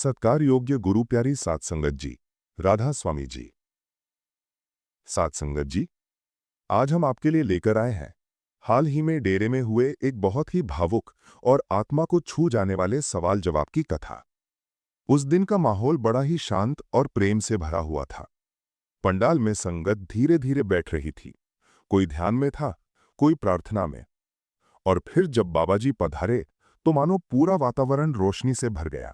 सत्कार योग्य गुरु प्यारी सात संगत जी, राधा स्वामी जी। सात संगत जी, आज हम आपके लिए लेकर आए हैं हाल ही में डेरे में हुए एक बहुत ही भावुक और आत्मा को छू जाने वाले सवाल जवाब की कथा। उस दिन का माहौल बड़ा ही शांत और प्रेम से भरा हुआ था। पंडाल में संगत धीरे धीरे बैठ रही थी। कोई ध्यान में था, कोई प्रार्थना में। और फिर जब बाबा जी पधारे तो मानो पूरा वातावरण रोशनी से भर गया।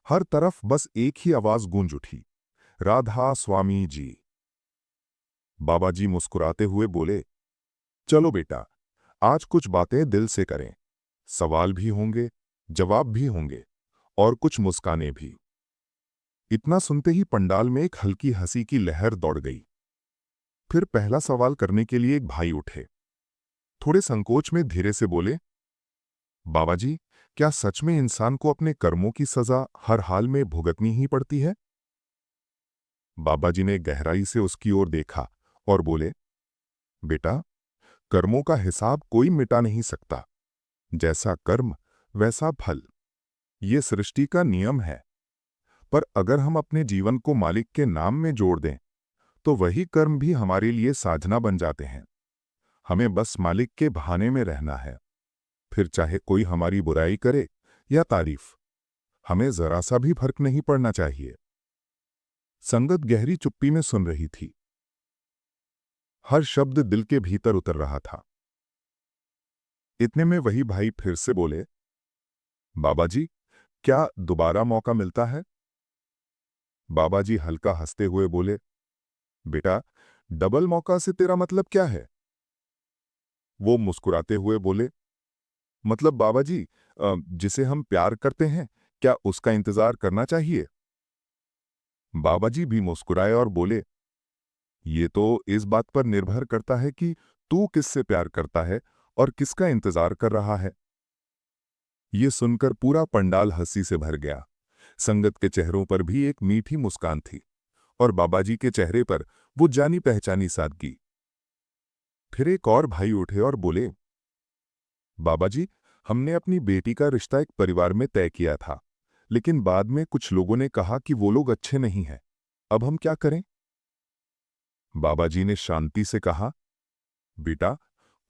हर तरफ बस एक ही आवाज गूंज उठी, राधा स्वामी जी। बाबा जी मुस्कुराते हुए बोले, चलो बेटा, आज कुछ बातें दिल से करें। सवाल भी होंगे, जवाब भी होंगे, और कुछ मुस्कानें भी। इतना सुनते ही पंडाल में एक हल्की हंसी की लहर दौड़ गई। फिर पहला सवाल करने के लिए एक भाई उठे। थोड़े संकोच में धीरे से बोले, बाबा जी, क्या सच में इंसान को अपने कर्मों की सजा हर हाल में भुगतनी ही पड़ती है? बाबा जी ने गहराई से उसकी ओर देखा और बोले, बेटा, कर्मों का हिसाब कोई मिटा नहीं सकता। जैसा कर्म वैसा फल, ये सृष्टि का नियम है। पर अगर हम अपने जीवन को मालिक के नाम में जोड़ दें तो वही कर्म भी हमारे लिए साधना बन जाते हैं। हमें बस मालिक के बहाने में रहना है। फिर चाहे कोई हमारी बुराई करे या तारीफ, हमें जरा सा भी फर्क नहीं पड़ना चाहिए। संगत गहरी चुप्पी में सुन रही थी। हर शब्द दिल के भीतर उतर रहा था। इतने में वही भाई फिर से बोले, बाबा जी, क्या दोबारा मौका मिलता है? बाबा जी हल्का हंसते हुए बोले, बेटा, डबल मौका से तेरा मतलब क्या है? वो मुस्कुराते हुए बोले, मतलब बाबा जी, जिसे हम प्यार करते हैं, क्या उसका इंतजार करना चाहिए? बाबा जी भी मुस्कुराए और बोले, ये तो इस बात पर निर्भर करता है कि तू किससे प्यार करता है और किसका इंतजार कर रहा है। ये सुनकर पूरा पंडाल हंसी से भर गया। संगत के चेहरों पर भी एक मीठी मुस्कान थी और बाबा जी के चेहरे पर वो जानी पहचानी सादगी। फिर एक और भाई उठे और बोले, बाबा जी, हमने अपनी बेटी का रिश्ता एक परिवार में तय किया था, लेकिन बाद में कुछ लोगों ने कहा कि वो लोग अच्छे नहीं हैं। अब हम क्या करें? बाबा जी ने शांति से कहा, बेटा,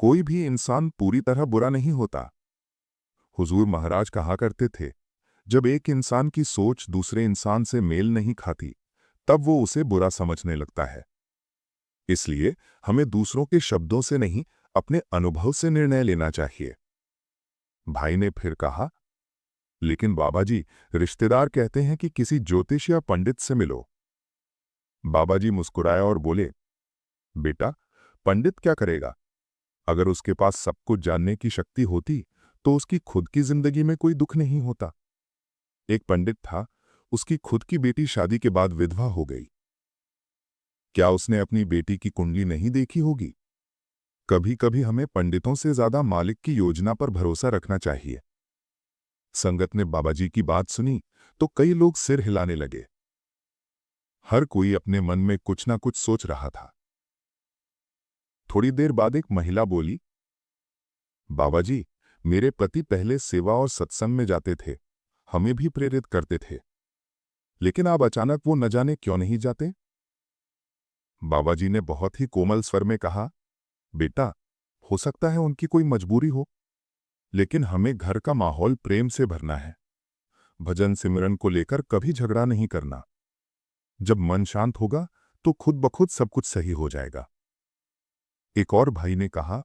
कोई भी इंसान पूरी तरह बुरा नहीं होता। हुजूर महाराज कहा करते थे, जब एक इंसान की सोच दूसरे इंसान से मेल नहीं खाती, तब वो उसे बुरा समझने लगता है। इसलिए हमें दूसरों के शब्दों से नहीं, अपने अनुभव से निर्णय लेना चाहिए। भाई ने फिर कहा, लेकिन बाबा जी, रिश्तेदार कहते हैं कि किसी ज्योतिष या पंडित से मिलो। बाबा जी मुस्कुराए और बोले, बेटा, पंडित क्या करेगा? अगर उसके पास सब कुछ जानने की शक्ति होती तो उसकी खुद की जिंदगी में कोई दुख नहीं होता। एक पंडित था, उसकी खुद की बेटी शादी के बाद विधवा हो गई। क्या उसने अपनी बेटी की कुंडली नहीं देखी होगी? कभी कभी हमें पंडितों से ज्यादा मालिक की योजना पर भरोसा रखना चाहिए। संगत ने बाबा जी की बात सुनी तो कई लोग सिर हिलाने लगे। हर कोई अपने मन में कुछ ना कुछ सोच रहा था। थोड़ी देर बाद एक महिला बोली, बाबा जी, मेरे पति पहले सेवा और सत्संग में जाते थे, हमें भी प्रेरित करते थे, लेकिन अब अचानक वो न जाने क्यों नहीं जाते। बाबा जी ने बहुत ही कोमल स्वर में कहा, बेटा, हो सकता है उनकी कोई मजबूरी हो, लेकिन हमें घर का माहौल प्रेम से भरना है। भजन सिमरन को लेकर कभी झगड़ा नहीं करना। जब मन शांत होगा तो खुद ब खुद सब कुछ सही हो जाएगा। एक और भाई ने कहा,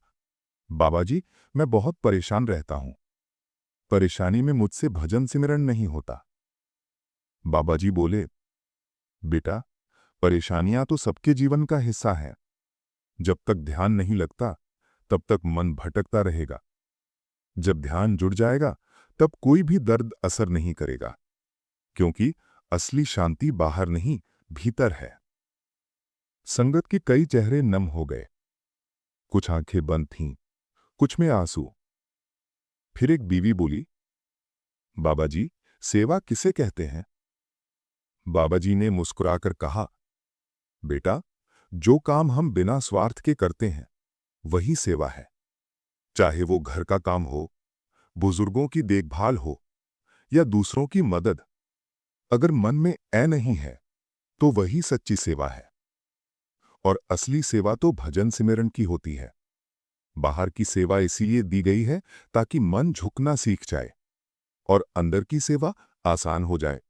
बाबा जी, मैं बहुत परेशान रहता हूं। परेशानी में मुझसे भजन सिमरन नहीं होता। बाबा जी बोले, बेटा, परेशानियां तो सबके जीवन का हिस्सा है। जब तक ध्यान नहीं लगता तब तक मन भटकता रहेगा। जब ध्यान जुड़ जाएगा तब कोई भी दर्द असर नहीं करेगा, क्योंकि असली शांति बाहर नहीं, भीतर है। संगत के कई चेहरे नम हो गए। कुछ आंखें बंद थीं, कुछ में आंसू। फिर एक बीवी बोली, बाबा जी, सेवा किसे कहते हैं? बाबा जी ने मुस्कुराकर कहा, बेटा, जो काम हम बिना स्वार्थ के करते हैं वही सेवा है। चाहे वो घर का काम हो, बुजुर्गों की देखभाल हो या दूसरों की मदद। अगर मन में ऐ नहीं है तो वही सच्ची सेवा है। और असली सेवा तो भजन सिमरन की होती है। बाहर की सेवा इसीलिए दी गई है ताकि मन झुकना सीख जाए और अंदर की सेवा आसान हो जाए।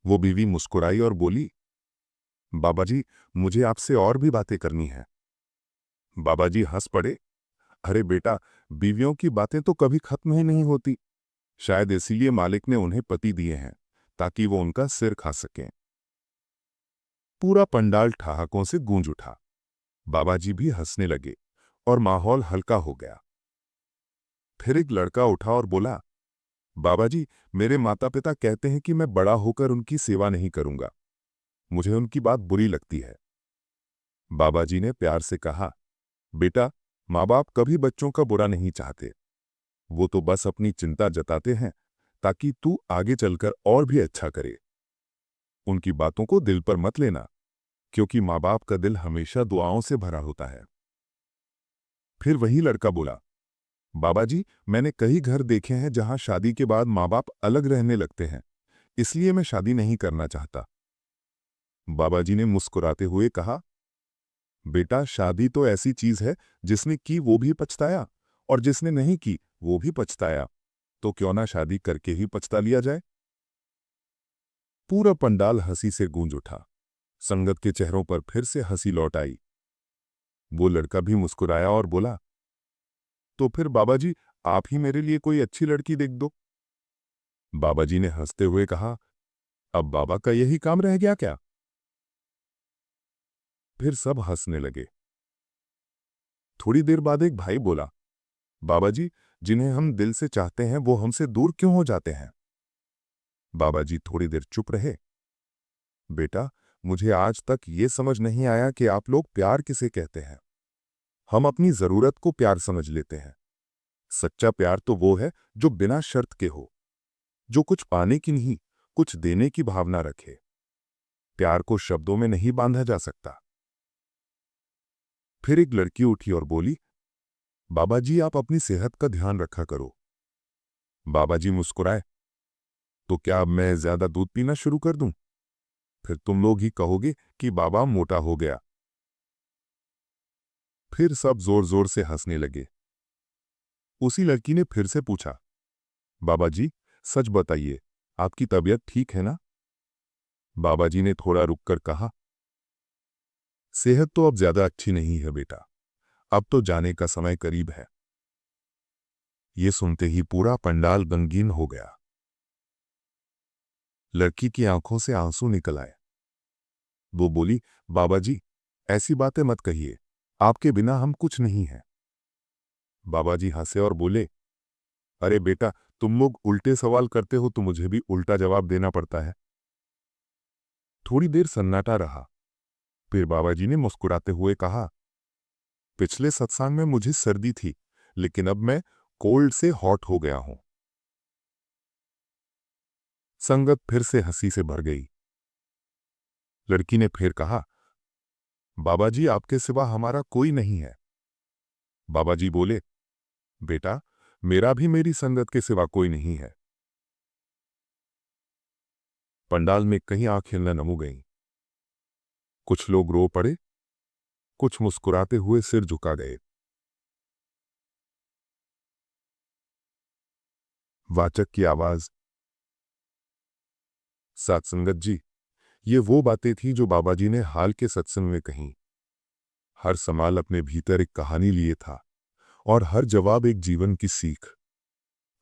वो बीवी मुस्कुराई और बोली, बाबा जी, मुझे आपसे और भी बातें करनी है। बाबा जी हंस पड़े। अरे बेटा, बीवियों की बातें तो कभी खत्म ही नहीं होती। शायद इसीलिए मालिक ने उन्हें पति दिए हैं, ताकि वो उनका सिर खा सकें। पूरा पंडाल ठहाकों से गूंज उठा। बाबा जी भी हंसने लगे और माहौल हल्का हो गया। फिर एक लड़का उठा और बोला, बाबा जी, मेरे माता पिता कहते हैं कि मैं बड़ा होकर उनकी सेवा नहीं करूंगा। मुझे उनकी बात बुरी लगती है। बाबा जी ने प्यार से कहा, बेटा, माँ बाप कभी बच्चों का बुरा नहीं चाहते। वो तो बस अपनी चिंता जताते हैं ताकि तू आगे चलकर और भी अच्छा करे। उनकी बातों को दिल पर मत लेना, क्योंकि माँ बाप का दिल हमेशा दुआओं से भरा होता है। फिर वही लड़का बोला, बाबा जी, मैंने कई घर देखे हैं जहां शादी के बाद माँ बाप अलग रहने लगते हैं, इसलिए मैं शादी नहीं करना चाहता। बाबा जी ने मुस्कुराते हुए कहा, बेटा, शादी तो ऐसी चीज है जिसने की वो भी पछताया और जिसने नहीं की वो भी पछताया। तो क्यों ना शादी करके ही पछता लिया जाए। पूरा पंडाल हंसी से गूंज उठा। संगत के चेहरों पर फिर से हंसी लौट आई। वो लड़का भी मुस्कुराया और बोला, तो फिर बाबा जी, आप ही मेरे लिए कोई अच्छी लड़की देख दो। बाबा जी ने हंसते हुए कहा, अब बाबा का यही काम रह गया क्या। फिर सब हंसने लगे। थोड़ी देर बाद एक भाई बोला, बाबा जी, जिन्हें हम दिल से चाहते हैं वो हमसे दूर क्यों हो जाते हैं। बाबा जी थोड़ी देर चुप रहे। बेटा, मुझे आज तक ये समझ नहीं आया कि आप लोग प्यार किसे कहते हैं। हम अपनी जरूरत को प्यार समझ लेते हैं। सच्चा प्यार तो वो है जो बिना शर्त के हो, जो कुछ पाने की नहीं, कुछ देने की भावना रखे। प्यार को शब्दों में नहीं बांधा जा सकता। फिर एक लड़की उठी और बोली, बाबा जी, आप अपनी सेहत का ध्यान रखा करो। बाबा जी मुस्कुराए, तो क्या अब मैं ज्यादा दूध पीना शुरू कर दूं? फिर तुम लोग ही कहोगे कि बाबा मोटा हो गया। फिर सब जोर जोर से हंसने लगे। उसी लड़की ने फिर से पूछा, बाबा जी, सच बताइए, आपकी तबीयत ठीक है ना। बाबा जी ने थोड़ा रुककर कहा, सेहत तो अब ज्यादा अच्छी नहीं है बेटा, अब तो जाने का समय करीब है। ये सुनते ही पूरा पंडाल गमगीन हो गया। लड़की की आंखों से आंसू निकल आए। वो बोली, बाबा जी, ऐसी बातें मत कहिए, आपके बिना हम कुछ नहीं हैं। बाबा जी हंसे और बोले, अरे बेटा, तुम लोग उल्टे सवाल करते हो तो मुझे भी उल्टा जवाब देना पड़ता है। थोड़ी देर सन्नाटा रहा। फिर बाबा जी ने मुस्कुराते हुए कहा, पिछले सत्संग में मुझे सर्दी थी, लेकिन अब मैं कोल्ड से हॉट हो गया हूं। संगत फिर से हंसी से भर गई। लड़की ने फिर कहा, बाबा जी, आपके सिवा हमारा कोई नहीं है। बाबा जी बोले, बेटा, मेरा भी मेरी संगत के सिवा कोई नहीं है। पंडाल में कहीं आंखें नम गईं। कुछ लोग रो पड़े, कुछ मुस्कुराते हुए सिर झुका गए। वाचक की आवाज। सत्संगत जी, ये वो बातें थी जो बाबा जी ने हाल के सत्संग में कहीं। हर सवाल अपने भीतर एक कहानी लिए था और हर जवाब एक जीवन की सीख।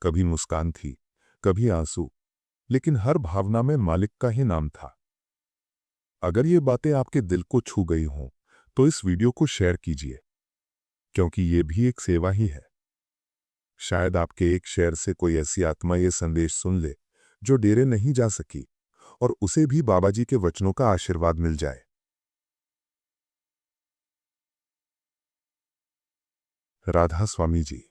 कभी मुस्कान थी, कभी आंसू, लेकिन हर भावना में मालिक का ही नाम था। अगर ये बातें आपके दिल को छू गई हों तो इस वीडियो को शेयर कीजिए, क्योंकि ये भी एक सेवा ही है। शायद आपके एक शेयर से कोई ऐसी आत्मा ये संदेश सुन ले जो डेरे नहीं जा सकी, और उसे भी बाबा जी के वचनों का आशीर्वाद मिल जाए। राधा स्वामी जी।